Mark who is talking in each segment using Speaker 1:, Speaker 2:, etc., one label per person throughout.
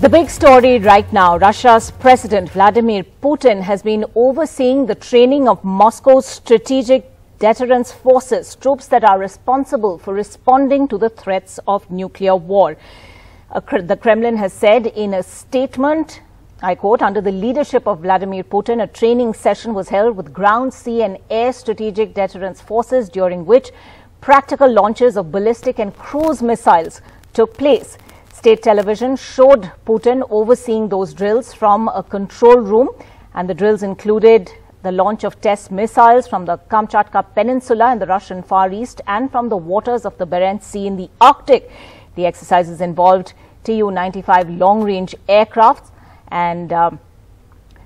Speaker 1: The big story right now, Russia's President Vladimir Putin has been overseeing the training of Moscow's strategic deterrence forces, troops that are responsible for responding to the threats of nuclear war. The Kremlin has said in a statement, I quote, under the leadership of Vladimir Putin, a training session was held with ground, sea and air strategic deterrence forces, during which practical launches of ballistic and cruise missiles took place. State television showed Putin overseeing those drills from a control room, and the drills included the launch of test missiles from the Kamchatka Peninsula in the Russian Far East and from the waters of the Barents Sea in the Arctic. The exercises involved Tu-95 long-range aircrafts, and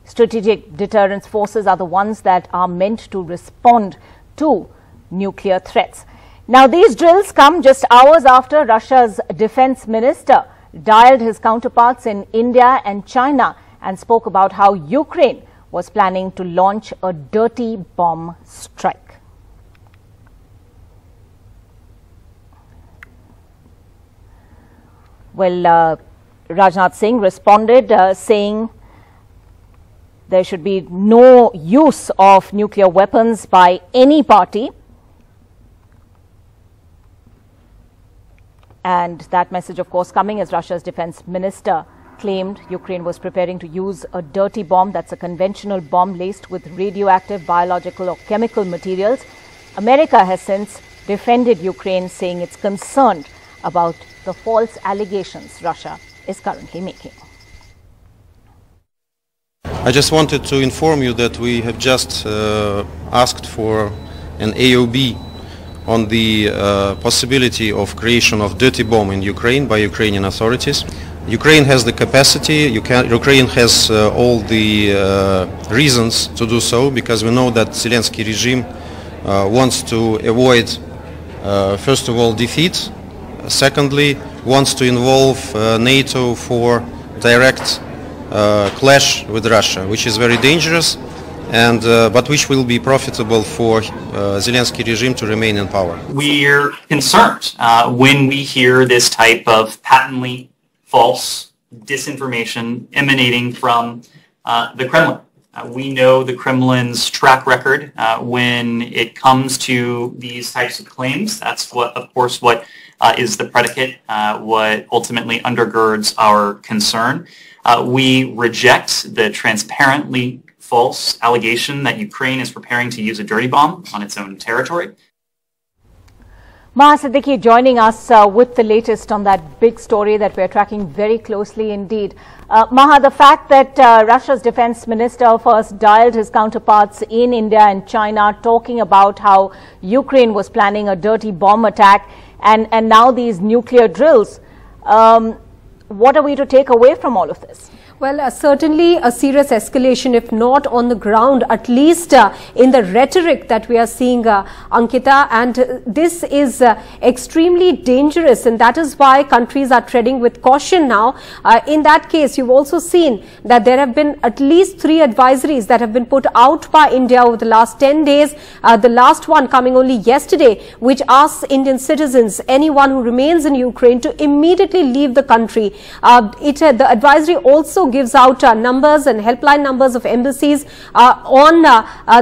Speaker 1: strategic deterrence forces are the ones that are meant to respond to nuclear threats. Now, these drills come just hours after Russia's defense minister dialed his counterparts in India and China and spoke about how Ukraine was planning to launch a dirty bomb strike. Well, Rajnath Singh responded saying there should be no use of nuclear weapons by any party. And that message, of course, coming as Russia's defense minister claimed Ukraine was preparing to use a dirty bomb. That's a conventional bomb laced with radioactive, biological or chemical materials. America has since defended Ukraine, saying it's concerned about the false allegations Russia is currently making.
Speaker 2: I just wanted to inform you that we have just asked for an AOB on the possibility of creation of dirty bomb in Ukraine by Ukrainian authorities. Ukraine has the capacity, Ukraine has all the reasons to do so, because we know that Zelensky regime wants to avoid, first of all, defeat. Secondly, wants to involve NATO for direct clash with Russia, which is very dangerous, and but which will be profitable for Zelensky regime to remain in power.
Speaker 3: We're concerned when we hear this type of patently false disinformation emanating from the Kremlin. We know the Kremlin's track record when it comes to these types of claims. That's what, of course, what is the predicate, what ultimately undergirds our concern. We reject the transparently false allegation that Ukraine is preparing to use a dirty bomb on its own territory.
Speaker 1: Maha Siddiqui joining us with the latest on that big story that we're tracking very closely indeed. Maha, the fact that Russia's defense minister first dialed his counterparts in India and China talking about how Ukraine was planning a dirty bomb attack, and now these nuclear drills, what are we to take away from all of this?
Speaker 4: Well, certainly a serious escalation, if not on the ground, at least in the rhetoric that we are seeing, Ankita. And this is extremely dangerous, and that is why countries are treading with caution now. In that case, you've also seen that there have been at least 3 advisories that have been put out by India over the last 10 days. The last one coming only yesterday, which asks Indian citizens, anyone who remains in Ukraine, to immediately leave the country. The advisory also gives out numbers and helpline numbers of embassies on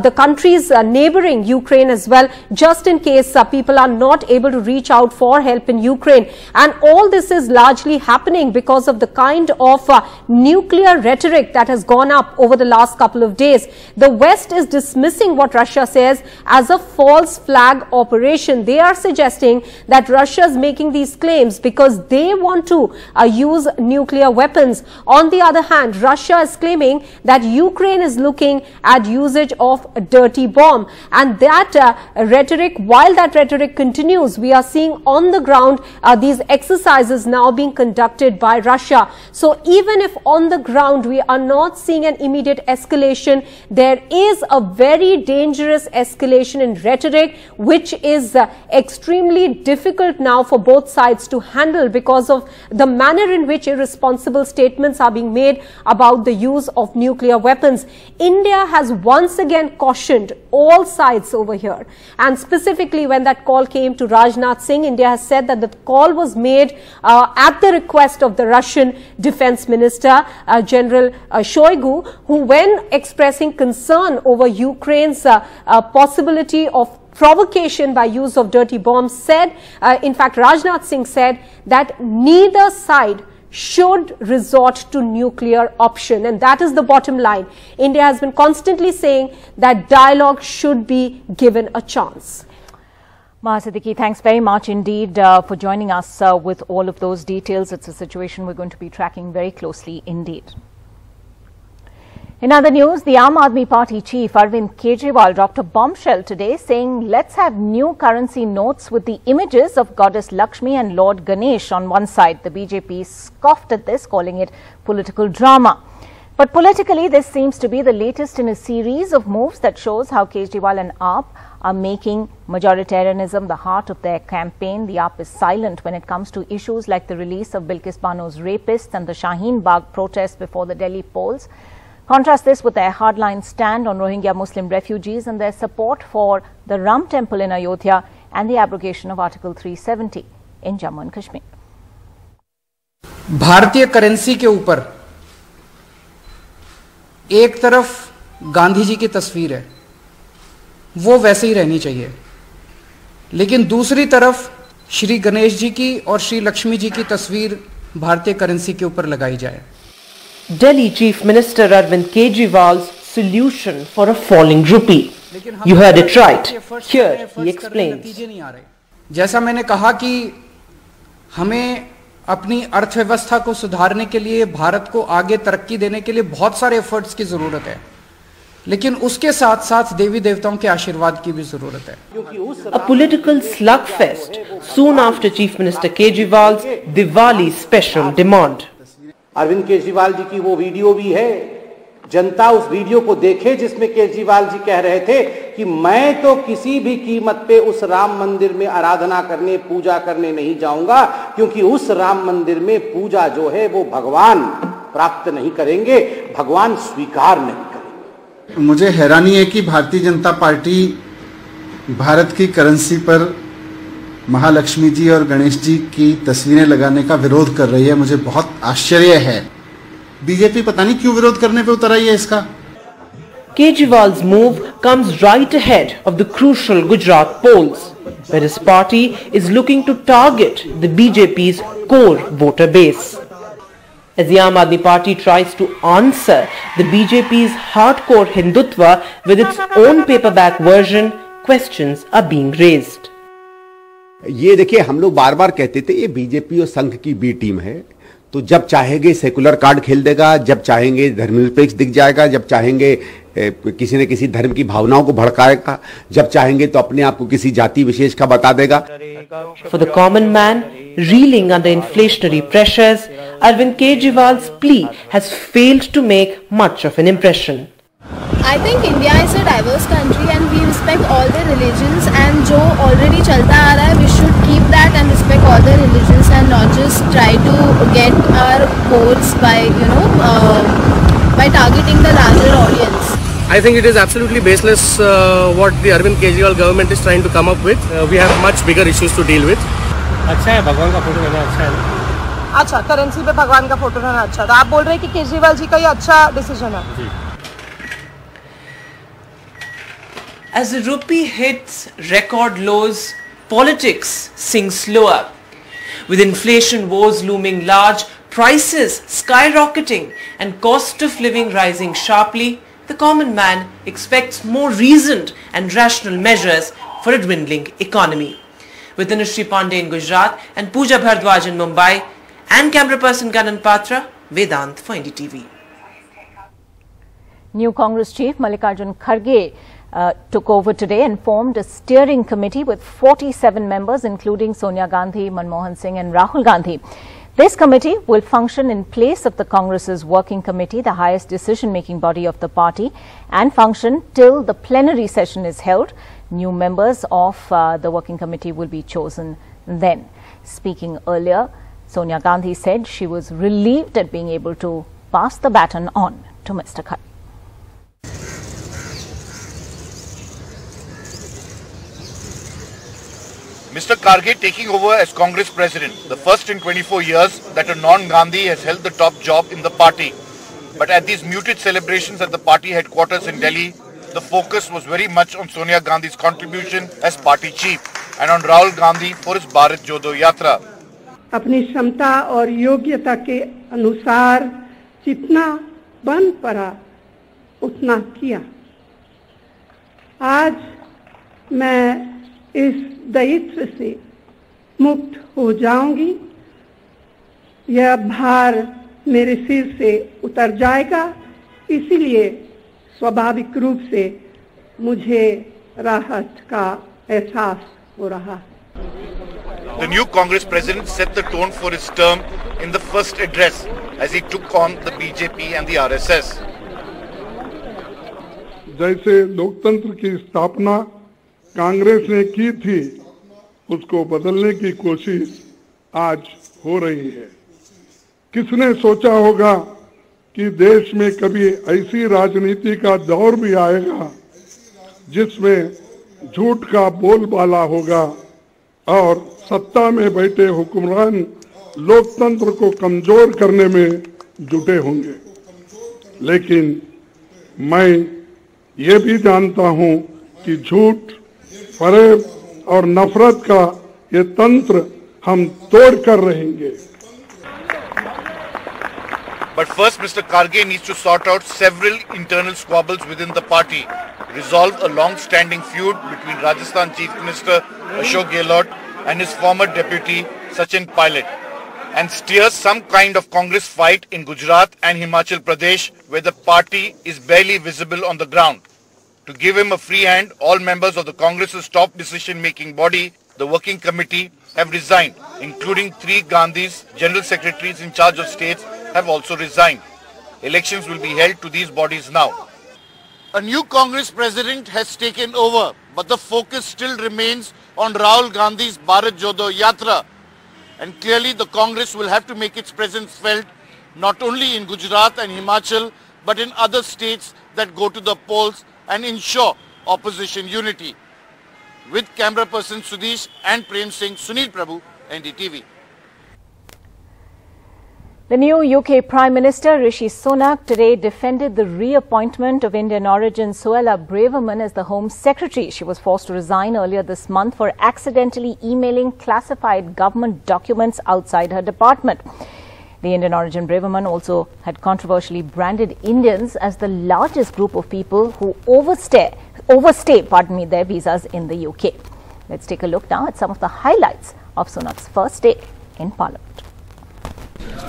Speaker 4: the countries neighboring Ukraine as well, just in case people are not able to reach out for help in Ukraine. And all this is largely happening because of the kind of nuclear rhetoric that has gone up over the last couple of days. The West is dismissing what Russia says as a false flag operation. They are suggesting that Russia is making these claims because they want to use nuclear weapons. On the other hand, Russia is claiming that Ukraine is looking at usage of a dirty bomb. And that rhetoric, while that rhetoric continues, we are seeing on the ground these exercises now being conducted by Russia. So even if on the ground we are not seeing an immediate escalation, there is a very dangerous escalation in rhetoric, which is extremely difficult now for both sides to handle because of the manner in which irresponsible statements are being made made about the use of nuclear weapons. India has once again cautioned all sides over here. And specifically when that call came to Rajnath Singh, India has said that the call was made at the request of the Russian Defense Minister, General Shoigu, who, when expressing concern over Ukraine's possibility of provocation by use of dirty bombs, said, in fact, Rajnath Singh said that neither side should resort to nuclear option. And that is the bottom line. India has been constantly saying that dialogue should be given a chance.
Speaker 1: Siddiqui, thanks very much indeed for joining us with all of those details. It's a situation we're going to be tracking very closely indeed. In other news, the Aam Aadmi Party chief Arvind Kejriwal dropped a bombshell today saying, let's have new currency notes with the images of Goddess Lakshmi and Lord Ganesh on one side. The BJP scoffed at this, calling it political drama. But politically, this seems to be the latest in a series of moves that shows how Kejriwal and AAP are making majoritarianism the heart of their campaign. The AAP is silent when it comes to issues like the release of Bilkis Bano's rapists and the Shaheen Bagh protests before the Delhi polls. Contrast this with their hardline stand on Rohingya Muslim refugees and their support for the Ram temple in Ayodhya and the abrogation of Article 370 in Jammu and Kashmir.
Speaker 5: भारतीय currency के ऊपर एक तरफ गांधी जी की तस्वीर है, वो वैसे ही रहनी चाहिए, लेकिन दूसरी तरफ श्री गणेश जी की और श्री लक्ष्मी जी की तस्वीर भारतीय करेंसी के ऊपर लगाई जाए.
Speaker 6: Delhi Chief Minister Arvind Kejriwal's solution for a falling rupee. You heard it right. Here he explains.
Speaker 5: जैसा मैंने कहा कि हमें अपनी अर्थव्यवस्था को सुधारने के लिए, भारत को आगे तरक्की देने के लिए बहुत सारे एफर्ट्स की जरूरत है, लेकिन उसके साथ साथ देवी देवताओं के आशीर्वाद की भी जरूरत है.
Speaker 6: A political slugfest soon after Chief Minister Kejriwal's Diwali special demand.
Speaker 7: Arvind Kejriwal ji की वो वीडियो भी है, जनता उस वीडियो को देखे जिसमें केजरीवाल जी कह रहे थे कि मैं तो किसी भी कीमत पे उस राम मंदिर में आराधना करने, पूजा करने नहीं जाऊंगा, क्योंकि उस राम मंदिर में पूजा जो है वो भगवान प्राप्त नहीं करेंगे, भगवान स्वीकार नहीं करेंगे.
Speaker 8: मुझे हैरानी है कि भारतीय जनता पार्टी भारत की करेंसी पर महालक्ष्मी जी और गणेश जी की तस्वीरें लगाने का विरोध कर रही है. मुझे बहुत आश्चर्य है. बीजेपी पता नहीं क्यों विरोध करने पे उतर आई है इसका.
Speaker 6: Kejriwal's move comes right ahead of the crucial Gujarat polls, where his party is looking to target the BJP's core voter base. As the Aam Aadmi Party tries to answer the BJP's hardcore Hindutva with its own paperback version, questions are being raised.
Speaker 9: ये देखिए, हम लोग बार बार कहते थे ये BJP और संघ की बी टीम है, तो जब चाहेंगे सेकुलर कार्ड खेल देगा, जब चाहेंगे धर्मनिरपेक्ष दिख जाएगा, जब चाहेंगे किसी न किसी धर्म की भावनाओं को भड़काएगा, जब चाहेंगे तो अपने आप को किसी जाति विशेष का बता देगा.
Speaker 6: For the common man reeling under inflationary pressures, Arvind Kejriwal's plea has failed to make much of an impression.
Speaker 10: I think India is a diverse country and we respect all the religions, and जो already चलता आ रहा है, we should keep that and respect all the religions and not just try to get our votes by, by targeting the larger audience.
Speaker 11: I think it is absolutely baseless what the Arvind Kejriwal government is trying to come up with. We have much bigger issues to deal with.
Speaker 12: अच्छा है, भगवान का photo रहना अच्छा है.
Speaker 13: अच्छा, currency पे भगवान का फोटो रहना अच्छा था. आप बोल रहे हैं कि केजरीवाल जी का ये अच्छा डिसीजन है.
Speaker 6: As the rupee hits record lows, politics sinks slower. With inflation woes looming large, prices skyrocketing and cost of living rising sharply, the common man expects more reasoned and rational measures for a dwindling economy. With Anushree Pandey in Gujarat and Pooja Bhardwaj in Mumbai, and camera person Kanan Patra, Vedant for NDTV.
Speaker 1: New Congress chief Mallikarjun Kharge took over today and formed a steering committee with 47 members, including Sonia Gandhi, Manmohan Singh and Rahul Gandhi. This committee will function in place of the Congress's working committee, the highest decision-making body of the party, and function till the plenary session is held. New members of the working committee will be chosen then. Speaking earlier, Sonia Gandhi said she was relieved at being able to passed the baton on to Mr. Kharge.
Speaker 14: Mr. Kharge taking over as Congress President, the first in 24 years that a non-Gandhi has held the top job in the party. But at these muted celebrations at the party headquarters in Delhi, the focus was very much on Sonia Gandhi's contribution as party chief and on Rahul Gandhi for his Bharat Jodo Yatra.
Speaker 15: अपनी क्षमता और योग्यता के अनुसार जितना बन पड़ा उतना किया। आज मैं इस दायित्व से मुक्त हो जाऊंगी। यह भार मेरे सिर से उतर जाएगा, इसीलिए स्वाभाविक रूप से मुझे राहत का एहसास हो रहा है।
Speaker 14: The new Congress president set the tone for his term in the first address as he took on the BJP and the RSS.
Speaker 16: जैसे लोकतंत्र की स्थापना कांग्रेस ने की थी, उसको बदलने की कोशिश आज हो रही है। किसने सोचा होगा कि देश में कभी ऐसी राजनीति का दौर भी आएगा जिसमें झूठ का बोलबाला होगा और सत्ता में बैठे हुक्मरान लोकतंत्र को कमजोर करने में जुटे होंगे। लेकिन मैं ये भी जानता हूं कि झूठ, फरेब और नफरत का ये तंत्र हम तोड़ कर रहेंगे।
Speaker 14: But first, Mr. Kharge needs to sort out several internal squabbles within the party, resolve a long-standing feud between Rajasthan Chief Minister Ashok Gehlot and his former deputy Sachin Pilot, and steer some kind of Congress fight in Gujarat and Himachal Pradesh where the party is barely visible on the ground. To give him a free hand, all members of the Congress's top decision-making body, the Working Committee, have resigned, including 3 Gandhis, General Secretaries in charge of states, have also resigned. Elections will be held to these bodies now. A new Congress president has taken over, but the focus still remains on Rahul Gandhi's Bharat Jodo Yatra. And clearly the Congress will have to make its presence felt not only in Gujarat and Himachal, but in other states that go to the polls and ensure opposition unity. With camera person Sudesh and Prem Singh, Sunil Prabhu, NDTV.
Speaker 1: The new UK Prime Minister Rishi Sunak today defended the reappointment of Indian origin Suella Braverman as the Home Secretary. She was forced to resign earlier this month for accidentally emailing classified government documents outside her department. The Indian origin Braverman also had controversially branded Indians as the largest group of people who overstay their visas in the UK. Let's take a look now at some of the highlights of Sunak's first day in Parliament.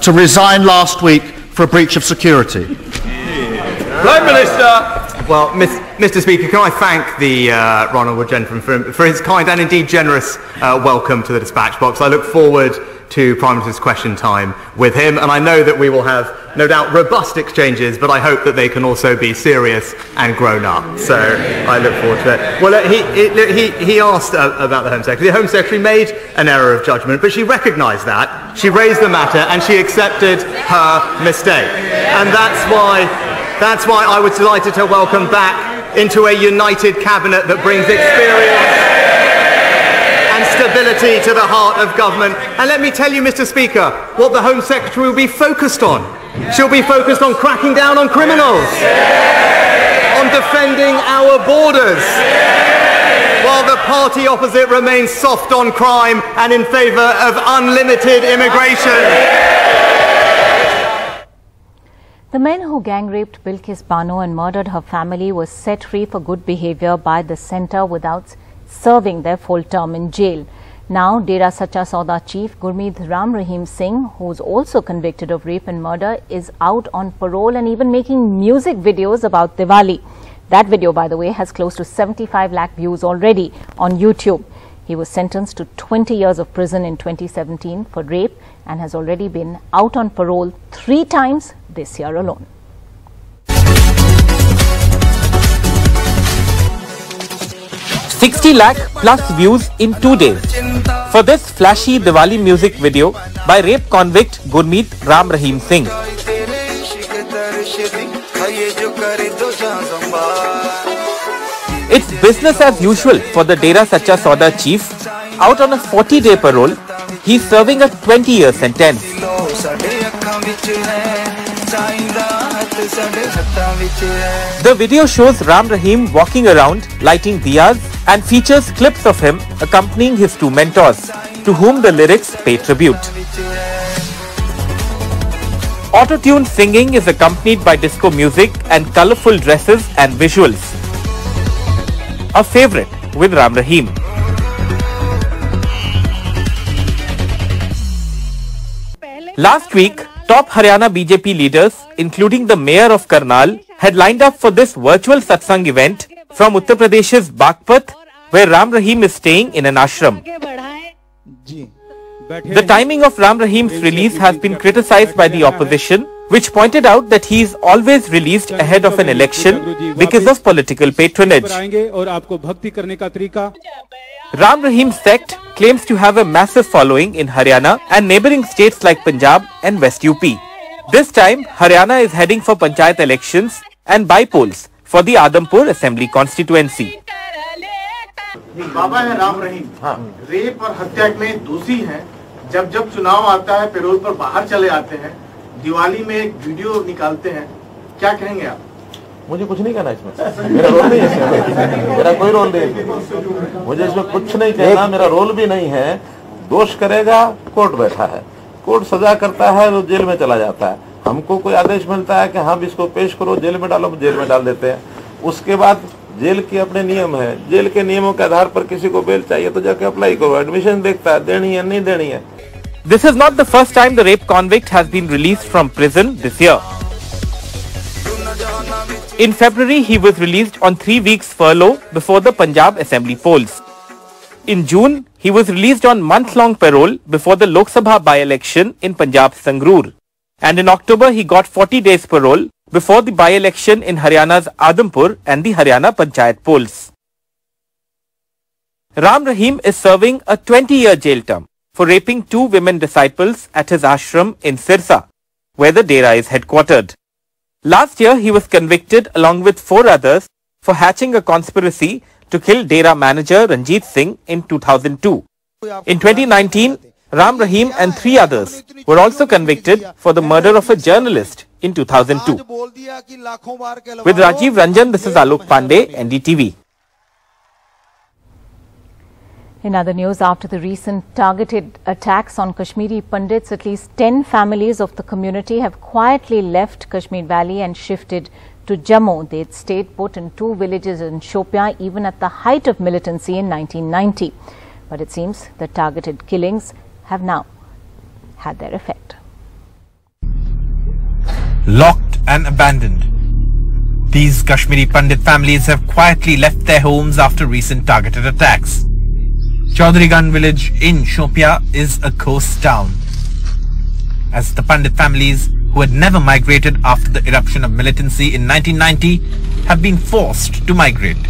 Speaker 17: To resign last week for a breach of security.
Speaker 18: Prime Minister! Well, Mr. Speaker, can I thank the honourable gentleman for his kind and indeed generous welcome to the dispatch box. I look forward to Prime Minister's question time with him, and I know that we will have, no doubt, robust exchanges, but I hope that they can also be serious and grown up. So I look forward to it. Well, he asked about the Home Secretary. The Home Secretary made an error of judgment, but she recognised that. She raised the matter and she accepted her mistake. And that's why I was delighted to welcome back into a united cabinet that brings experience and stability to the heart of government. And let me tell you, Mr. Speaker, what the Home Secretary will be focused on. She'll be focused on cracking down on criminals, on defending our borders, while the party opposite remains soft on crime and in favour of unlimited immigration.
Speaker 1: The men who gang-raped Bilkis Bano and murdered her family were set free for good behaviour by the centre without serving their full term in jail. Now, Dera Sacha Sauda chief Gurmeet Ram Rahim Singh, who is also convicted of rape and murder, is out on parole and even making music videos about Diwali. That video, by the way, has close to 75 lakh views already on YouTube. He was sentenced to 20 years of prison in 2017 for rape and has already been out on parole 3 times this year alone.
Speaker 19: $60 lakh plus views in 2 days for this flashy Diwali music video by rape convict Gurmeet Ram Rahim Singh. It's business as usual for the Dera Sacha Sauda chief. Out on a 40-day parole, he's serving a 20-year sentence. The video shows Rahim walking around, lighting diyas, and features clips of him accompanying his two mentors, to whom the lyrics pay tribute. Auto-tuned singing is accompanied by disco music and colourful dresses and visuals. A favourite with Rahim. Last week, top Haryana BJP leaders, including the mayor of Karnal, had lined up for this virtual satsang event from Uttar Pradesh's Bagpat, where Rahim is staying in an ashram. The timing of Rahim's release has been criticized by the opposition, which pointed out that he is always released ahead of an election because of political patronage. Rahim's sect claims to have a massive following in Haryana and neighbouring states like Punjab and West UP. This time, Haryana is heading for Panchayat elections and by-polls for the Adampur Assembly constituency.
Speaker 20: बाबा है Rahim, rape और हत्या में दोषी हैं। जब जब चुनाव आता है पैरोल पर बाहर चले आते हैं, दिवाली में एक वीडियो निकालते हैं, क्या कहेंगे आप?
Speaker 21: मुझे कुछ नहीं कहना इसमें, मेरा रोल नहीं है, मेरा कोई रोल नहीं, मुझे इसमें कुछ नहीं कहना, मेरा रोल भी नहीं है। दोष करेगा, कोर्ट बैठा है, कोर्ट सजा करता है तो जेल में चला जाता है। हमको कोई आदेश मिलता है कि हम इसको पेश करो, जेल में डालो, जेल में डाल देते हैं। उसके बाद जेल के अपने नियम है, जेल के नियमों के आधार पर किसी को बेल चाहिए तो जाके अप्लाई करो, एडमिशन देखता है, देनी है नहीं देनी है।
Speaker 19: This is not the first time the rape convict has been released from prison this year. In February, he was released on 3 weeks furlough before the Punjab Assembly polls. In June, he was released on month-long parole before the Lok Sabha by-election in Punjab Sangrur. And in October, he got 40 days parole before the by-election in Haryana's Adampur and the Haryana Panchayat polls. Rahim is serving a 20-year jail term for raping 2 women disciples at his ashram in Sirsa, where the Dera is headquartered. Last year, he was convicted along with 4 others for hatching a conspiracy to kill Dera manager Ranjit Singh in 2002. In 2019, Rahim and 3 others were also convicted for the murder of a journalist in 2002. With Rajiv Ranjan, this is Alok Pandey, NDTV.
Speaker 1: In other news, after the recent targeted attacks on Kashmiri Pandits, at least 10 families of the community have quietly left Kashmir Valley and shifted to Jammu. They had stayed put in 2 villages in Shopian even at the height of militancy in 1990. But it seems the targeted killings have now had their effect.
Speaker 22: Locked and abandoned, these Kashmiri Pandit families have quietly left their homes after recent targeted attacks. Chaudhryganj village in Shopia is a ghost town, as the Pandit families who had never migrated after the eruption of militancy in 1990 have been forced to migrate.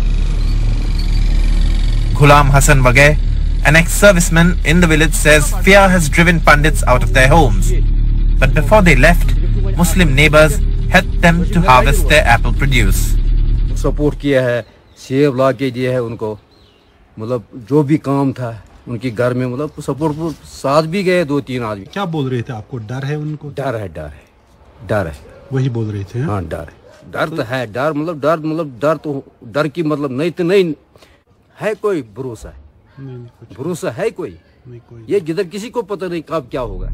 Speaker 22: Ghulam Hassan Wageh, an ex-serviceman in the village, says fear has driven Pandits out of their homes. But before they left, Muslim neighbors helped them to harvest their apple produce.
Speaker 23: Support किया है, सेब ला के दिया है उनको, मतलब जो भी काम था उनके घर में, मतलब सपोर्ट साथ भी गए 2-3 आदमी।
Speaker 24: क्या बोल रहे थे आपको? डर है उनको?
Speaker 23: डर है
Speaker 24: वही बोल रहे थे।
Speaker 23: हाँ, डर तो है, डर तो डर की मतलब नहीं है, कोई भरोसा है कोई, ये जिधर किसी को पता नहीं कब क्या होगा।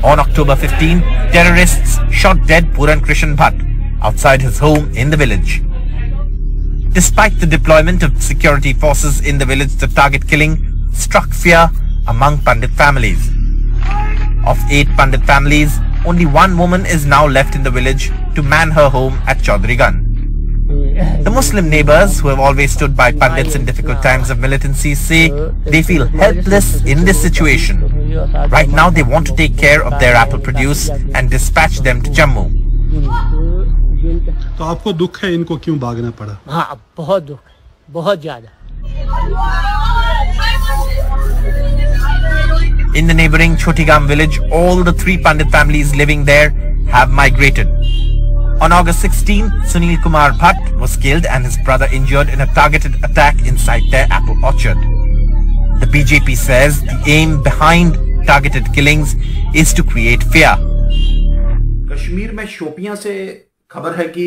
Speaker 22: On October 15, terrorists shot dead Puran Krishan Bhatt outside his home in the village. Despite the deployment of security forces in the village, the target killing struck fear among Pandit families. Of 8 Pandit families, only 1 woman is now left in the village to man her home at Chaudhryganj. The Muslim neighbors who have always stood by Pandits in difficult times of militancy say they feel helpless in this situation. Right now they want to take care of their apple produce and dispatch them to Jammu.
Speaker 24: तो आपको दुख है इनको क्यों भागना पड़ा?
Speaker 25: हाँ, बहुत दुख, बहुत ज़्यादा।
Speaker 22: In the neighboring Chotigam village, all the 3 Pandit families living there have migrated. On August 16, Sunil Kumar Bhatt was killed and his brother injured in a targeted attack inside their apple orchard. The BJP says the aim behind targeted killings is to create fear.
Speaker 2: Kashmir में शोपियां से खबर है कि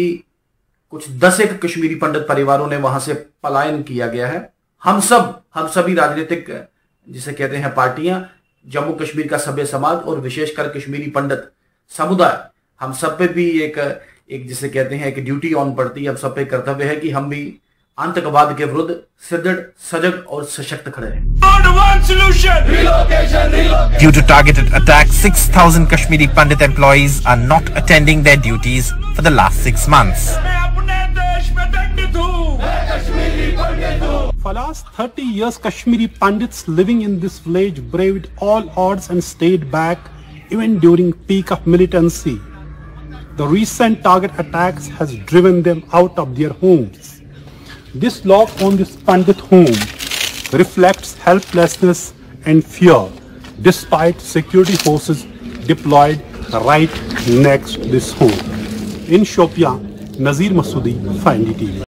Speaker 2: कुछ 10 कश्मीरी पंडित परिवारों ने वहां से पलायन किया गया है। हम सभी राजनीतिक जिसे कहते हैं पार्टियां, जम्मू कश्मीर का सभ्य समाज और विशेषकर कश्मीरी पंडित समुदाय, हम सब पे भी एक जिसे कहते हैं एक ड्यूटी ऑन पड़ती है। हम सब पे कर्तव्य है कि हम भी आतंकवाद के विरुद्ध सुदृढ़, सजग और सशक्त खड़े रहें।
Speaker 22: Due to targeted attacks, 6,000 Kashmiri Pandit employees are not attending their duties for the last 6 months.
Speaker 24: For last 30 years, Kashmiri Pandits living in this village braved all odds and stayed back even during peak of militancy. The recent target attacks has driven them out of their homes. This lock on this Pandit home reflects helplessness and fear despite security forces deployed right next to this home. In Shopian, Nazir Masoodi, NDTV.